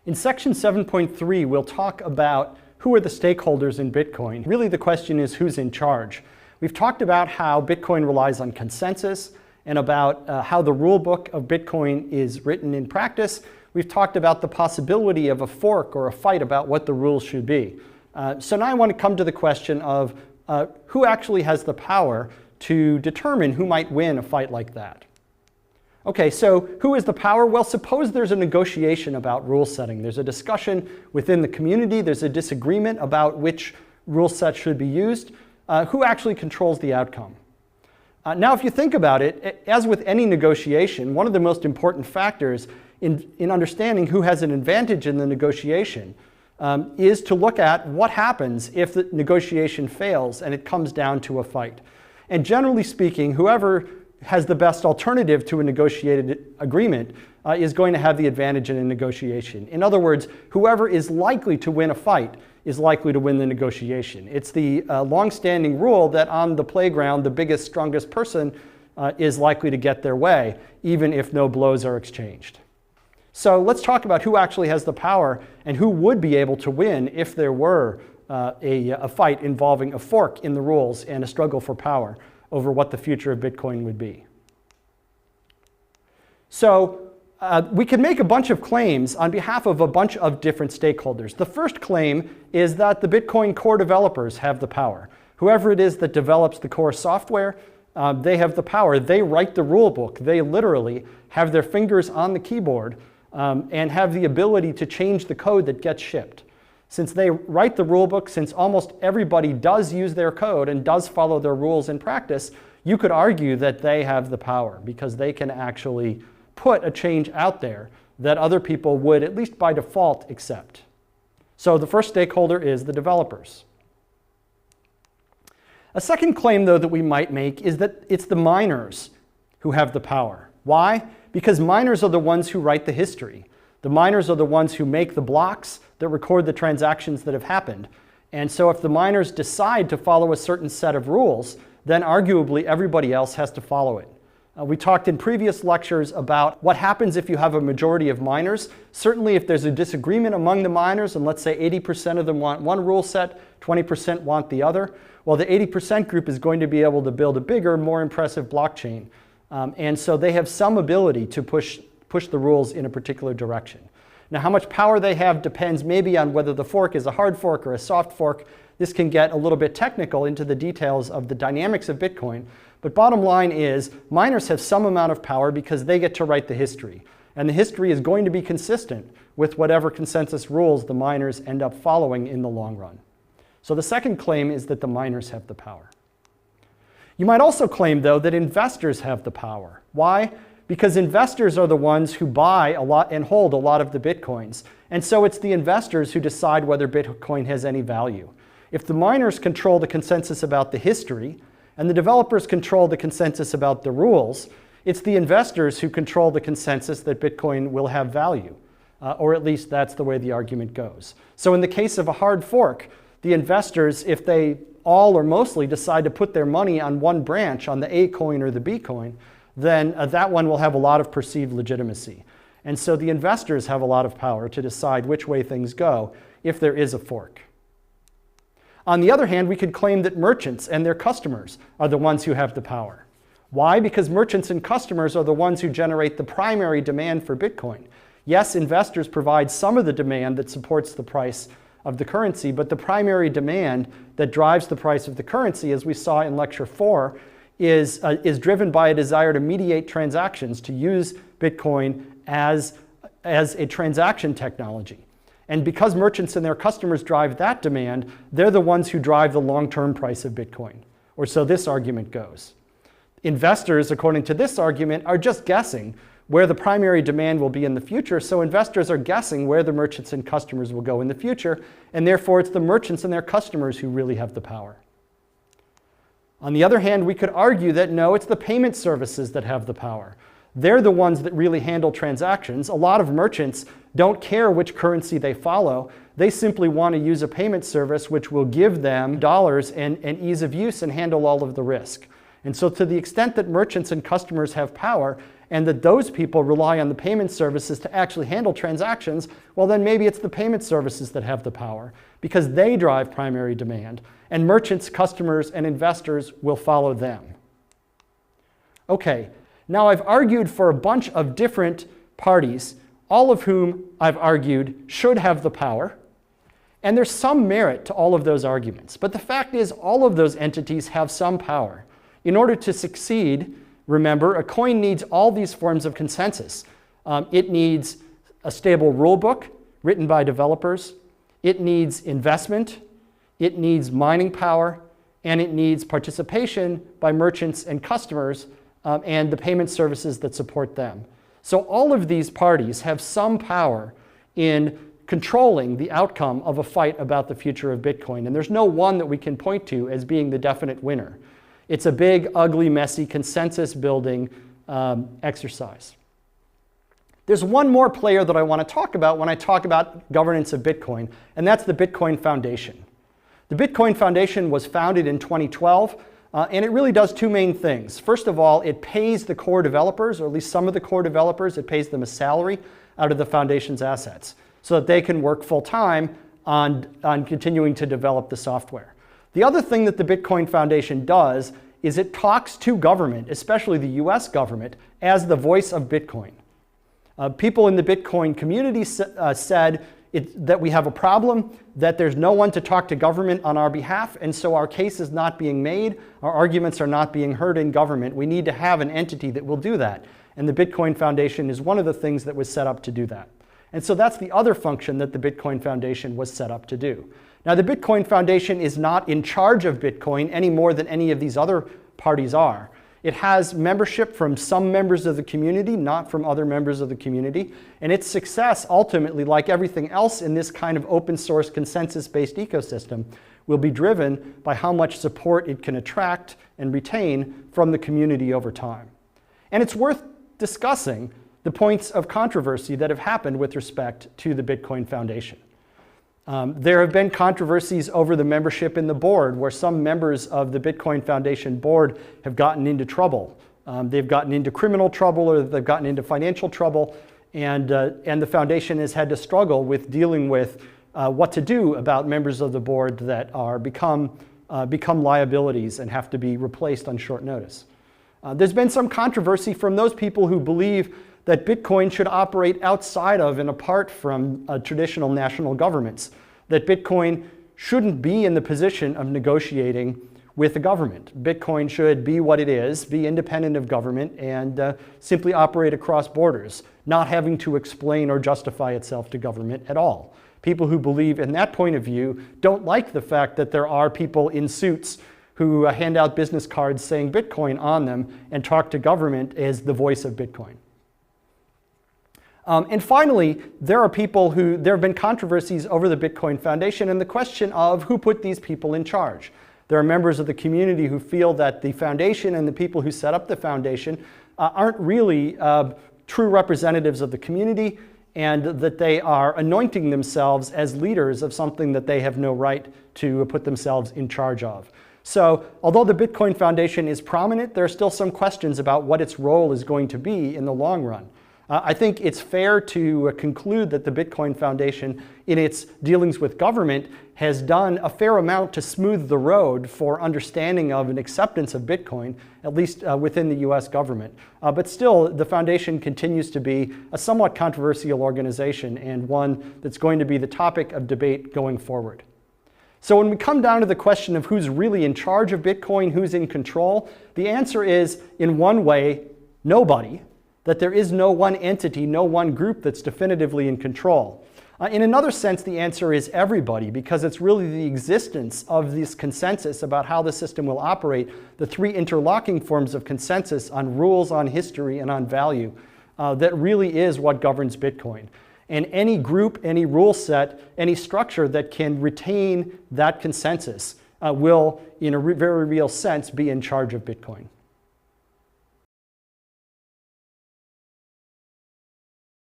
In section 7.3, we'll talk about who are the stakeholders in Bitcoin. Really, the question is who's in charge. We've talked about how Bitcoin relies on consensus and about how the rule book of Bitcoin is written in practice. We've talked about the possibility of a fork or a fight about what the rules should be. So now I want to come to the question of who actually has the power to determine who might win a fight like that. Okay, so who is the power? Well, suppose there's a negotiation about rule setting. There's a discussion within the community. There's a disagreement about which rule set should be used. Who actually controls the outcome? Now, if you think about it, as with any negotiation, one of the most important factors in understanding who has an advantage in the negotiation is to look at what happens if the negotiation fails and it comes down to a fight. And generally speaking, whoever has the best alternative to a negotiated agreement is going to have the advantage in a negotiation. In other words, whoever is likely to win a fight is likely to win the negotiation. It's the long-standing rule that on the playground, the biggest, strongest person is likely to get their way, even if no blows are exchanged. So let's talk about who actually has the power and who would be able to win if there were a fight involving a fork in the rules and a struggle for power over what the future of Bitcoin would be. So we can make a bunch of claims on behalf of a bunch of different stakeholders. The first claim is that the Bitcoin core developers have the power. Whoever it is that develops the core software, they have the power. They write the rule book. They literally have their fingers on the keyboard and have the ability to change the code that gets shipped. Since they write the rule book, since almost everybody does use their code and does follow their rules in practice, you could argue that they have the power because they can actually put a change out there that other people would, at least by default, accept. So the first stakeholder is the developers. A second claim, though, that we might make is that it's the miners who have the power. Why? Because miners are the ones who write the history. The miners are the ones who make the blocks that record the transactions that have happened. And so if the miners decide to follow a certain set of rules, then arguably everybody else has to follow it. We talked in previous lectures about what happens if you have a majority of miners. Certainly if there's a disagreement among the miners, and let's say 80% of them want one rule set, 20% want the other, well, the 80% group is going to be able to build a bigger, more impressive blockchain. And so they have some ability to push the rules in a particular direction. Now, how much power they have depends maybe on whether the fork is a hard fork or a soft fork. This can get a little bit technical into the details of the dynamics of Bitcoin. But bottom line is, miners have some amount of power because they get to write the history. And the history is going to be consistent with whatever consensus rules the miners end up following in the long run. So the second claim is that the miners have the power. You might also claim, though, that investors have the power. Why? Because investors are the ones who buy a lot and hold a lot of the Bitcoins. And so it's the investors who decide whether Bitcoin has any value. If the miners control the consensus about the history, and the developers control the consensus about the rules, it's the investors who control the consensus that Bitcoin will have value. Or at least that's the way the argument goes. So in the case of a hard fork, the investors, if they all or mostly decide to put their money on one branch, on the A coin or the B coin, then that one will have a lot of perceived legitimacy. And so the investors have a lot of power to decide which way things go if there is a fork. On the other hand, we could claim that merchants and their customers are the ones who have the power. Why? Because merchants and customers are the ones who generate the primary demand for Bitcoin. Yes, investors provide some of the demand that supports the price of the currency, but the primary demand that drives the price of the currency, as we saw in Lecture 4, is driven by a desire to mediate transactions, to use Bitcoin as a transaction technology. And because merchants and their customers drive that demand, they're the ones who drive the long-term price of Bitcoin. Or so this argument goes. Investors, according to this argument, are just guessing where the primary demand will be in the future. So investors are guessing where the merchants and customers will go in the future. And therefore, it's the merchants and their customers who really have the power. On the other hand, we could argue that no, it's the payment services that have the power. They're the ones that really handle transactions. A lot of merchants don't care which currency they follow. They simply want to use a payment service which will give them dollars and ease of use and handle all of the risk. And so to the extent that merchants and customers have power, and that those people rely on the payment services to actually handle transactions, well, then maybe it's the payment services that have the power because they drive primary demand, and merchants, customers, and investors will follow them. Okay, now I've argued for a bunch of different parties, all of whom I've argued should have the power, and there's some merit to all of those arguments. But the fact is, all of those entities have some power. In order to succeed, remember, a coin needs all these forms of consensus. It needs a stable rule book written by developers. It needs investment. It needs mining power. And it needs participation by merchants and customers and the payment services that support them. So all of these parties have some power in controlling the outcome of a fight about the future of Bitcoin. And there's no one that we can point to as being the definite winner. It's a big, ugly, messy, consensus-building exercise. There's one more player that I want to talk about when I talk about governance of Bitcoin, and that's the Bitcoin Foundation. The Bitcoin Foundation was founded in 2012, and it really does two main things. First of all, it pays the core developers, or at least some of the core developers, it pays them a salary out of the foundation's assets so that they can work full-time on continuing to develop the software. The other thing that the Bitcoin Foundation does is it talks to government, especially the US government, as the voice of Bitcoin. People in the Bitcoin community said that we have a problem, that there's no one to talk to government on our behalf, and so our case is not being made, our arguments are not being heard in government. We need to have an entity that will do that. And the Bitcoin Foundation is one of the things that was set up to do that. And so that's the other function that the Bitcoin Foundation was set up to do. Now, the Bitcoin Foundation is not in charge of Bitcoin any more than any of these other parties are. It has membership from some members of the community, not from other members of the community. And its success, ultimately, like everything else in this kind of open source consensus-based ecosystem, will be driven by how much support it can attract and retain from the community over time. And it's worth discussing the points of controversy that have happened with respect to the Bitcoin Foundation. There have been controversies over the membership in the board, where some members of the Bitcoin Foundation board have gotten into trouble. They've gotten into criminal trouble, or they've gotten into financial trouble, and the foundation has had to struggle with dealing with what to do about members of the board that are become liabilities and have to be replaced on short notice. There's been some controversy from those people who believe that Bitcoin should operate outside of and apart from traditional national governments, that Bitcoin shouldn't be in the position of negotiating with the government. Bitcoin should be what it is, be independent of government, and simply operate across borders, not having to explain or justify itself to government at all. People who believe in that point of view don't like the fact that there are people in suits who hand out business cards saying Bitcoin on them and talk to government as the voice of Bitcoin. And finally, there have been controversies over the Bitcoin Foundation and the question of who put these people in charge. There are members of the community who feel that the foundation and the people who set up the foundation aren't really true representatives of the community, and that they are anointing themselves as leaders of something that they have no right to put themselves in charge of. So, although the Bitcoin Foundation is prominent, there are still some questions about what its role is going to be in the long run. I think it's fair to conclude that the Bitcoin Foundation, in its dealings with government, has done a fair amount to smooth the road for understanding of and acceptance of Bitcoin, at least within the US government. But still, the foundation continues to be a somewhat controversial organization, and one that's going to be the topic of debate going forward. So when we come down to the question of who's really in charge of Bitcoin, who's in control, the answer is, in one way, nobody. That there is no one entity, no one group that's definitively in control. In another sense, the answer is everybody, because it's really the existence of this consensus about how the system will operate, the three interlocking forms of consensus on rules, on history, and on value, that really is what governs Bitcoin. And any group, any rule set, any structure that can retain that consensus will, in a very real sense, be in charge of Bitcoin.